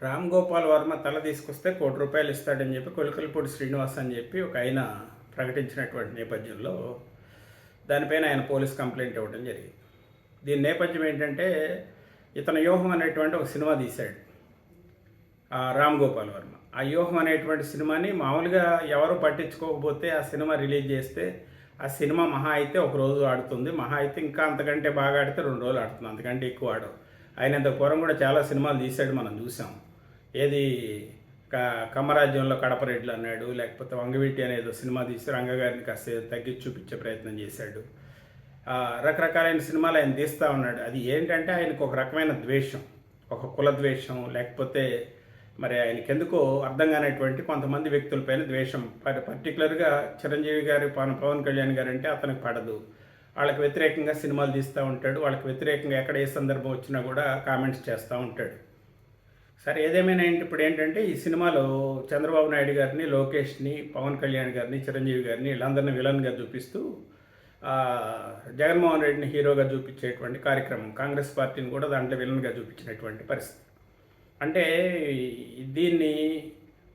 రామ్ గోపాల్ వర్మ తల తీసుకొస్తే ₹1,00,00,000 ఇస్తాడని చెప్పి కొలికలపూడి శ్రీనివాస్ అని చెప్పి ఒక ఆయన ప్రకటించినటువంటి నేపథ్యంలో దానిపైన ఆయన పోలీస్ కంప్లైంట్ ఇవ్వడం జరిగింది. దీని నేపథ్యం ఏంటంటే ఇతను వ్యూహం అనేటువంటి ఒక సినిమా తీశాడు రామ్ గోపాల్ వర్మ. ఆ వ్యూహం అనేటువంటి సినిమాని మామూలుగా ఎవరు పట్టించుకోకపోతే ఆ సినిమా రిలీజ్ చేస్తే ఆ సినిమా మహా అయితే ఒక రోజు ఆడుతుంది, మహా అయితే ఇంకా అంతకంటే బాగా ఆడితే 2 రోజులు ఆడుతుంది, అంతకంటే ఎక్కువ ఆడవు. ఆయన ఇంత పూర్వం కూడా చాలా సినిమాలు తీశాడు, మనం చూసాం. ఏది కమ్మరాజ్యంలో కడపరెడ్లు అన్నాడు, లేకపోతే వంగవీటి అనేది సినిమా తీసి రంగగారిని కాస్త తగ్గించి చూపించే ప్రయత్నం చేశాడు. రకరకాలైన సినిమాలు ఆయన తీస్తూ ఉన్నాడు. అది ఏంటంటే ఆయనకు ఒక రకమైన ద్వేషం, ఒక కుల ద్వేషం, లేకపోతే మరి ఆయనకి ఎందుకో అర్థం కానటువంటి కొంతమంది వ్యక్తులపైన ద్వేషం. పర్టికులర్గా చిరంజీవి గారి పవన్ కళ్యాణ్ గారు అంటే అతనికి పడదు. వాళ్ళకి వ్యతిరేకంగా సినిమాలు తీస్తూ ఉంటాడు, వాళ్ళకి వ్యతిరేకంగా ఎక్కడ ఏ సందర్భం వచ్చినా కూడా కామెంట్స్ చేస్తూ ఉంటాడు. సరే, ఏదేమైనా ఇప్పుడు ఏంటంటే ఈ సినిమాలో చంద్రబాబు నాయుడు గారిని, లోకేష్ని, పవన్ కళ్యాణ్ గారిని, చిరంజీవి గారిని వీళ్ళందరినీ విలన్గా చూపిస్తూ జగన్మోహన్ రెడ్డిని హీరోగా చూపించేటువంటి కార్యక్రమం, కాంగ్రెస్ పార్టీని కూడా దాంట్లో విలన్గా చూపించినటువంటి పరిస్థితి. అంటే దీన్ని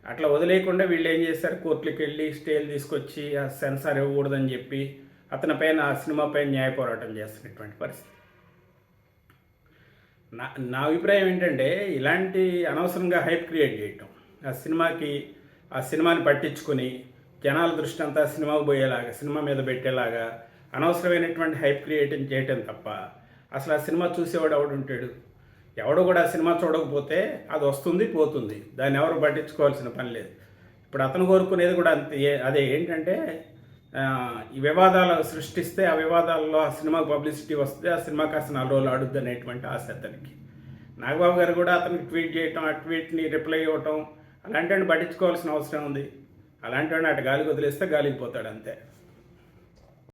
అట్లా వదిలేయకుండా వీళ్ళు ఏం చేశారు, కోర్టులకు వెళ్ళి స్టేలు తీసుకొచ్చి ఆ సెన్సార్ ఇవ్వకూడదని చెప్పి అతని పైన ఆ సినిమా పైన న్యాయ పోరాటం చేస్తున్నటువంటి పరిస్థితి. నా అభిప్రాయం ఏంటంటే ఇలాంటి అనవసరంగా హైప్ క్రియేట్ చేయటం, ఆ సినిమాని పట్టించుకొని జనాల దృష్టి అంతా సినిమాకు పోయేలాగా, సినిమా మీద పెట్టేలాగా అనవసరమైనటువంటి హైప్ క్రియేట్ చేయటం తప్ప అసలు ఆ సినిమా చూసేవాడు ఎవడు ఉంటాడు? ఎవడు కూడా ఆ సినిమా చూడకపోతే అది వస్తుంది పోతుంది, దాన్ని ఎవరు పట్టించుకోవాల్సిన పని లేదు. ఇప్పుడు అతను కోరుకునేది కూడా అంతే. అదే ఏంటంటే ఈ వివాదాలు సృష్టిస్తే ఆ వివాదాల్లో ఆ సినిమాకు పబ్లిసిటీ వస్తే ఆ సినిమా కాస్త 4 రోజులు ఆడుద్ది అనేటువంటి ఆశ అతనికి. నాగబాబు గారు కూడా అతనికి ట్వీట్ చేయటం, ఆ ట్వీట్ని రిప్లై ఇవ్వటం, అలాంటి పట్టించుకోవాల్సిన అవసరం ఉంది. అలాంటి అటు గాలికి వదిలేస్తే గాలికి పోతాడు అంతే.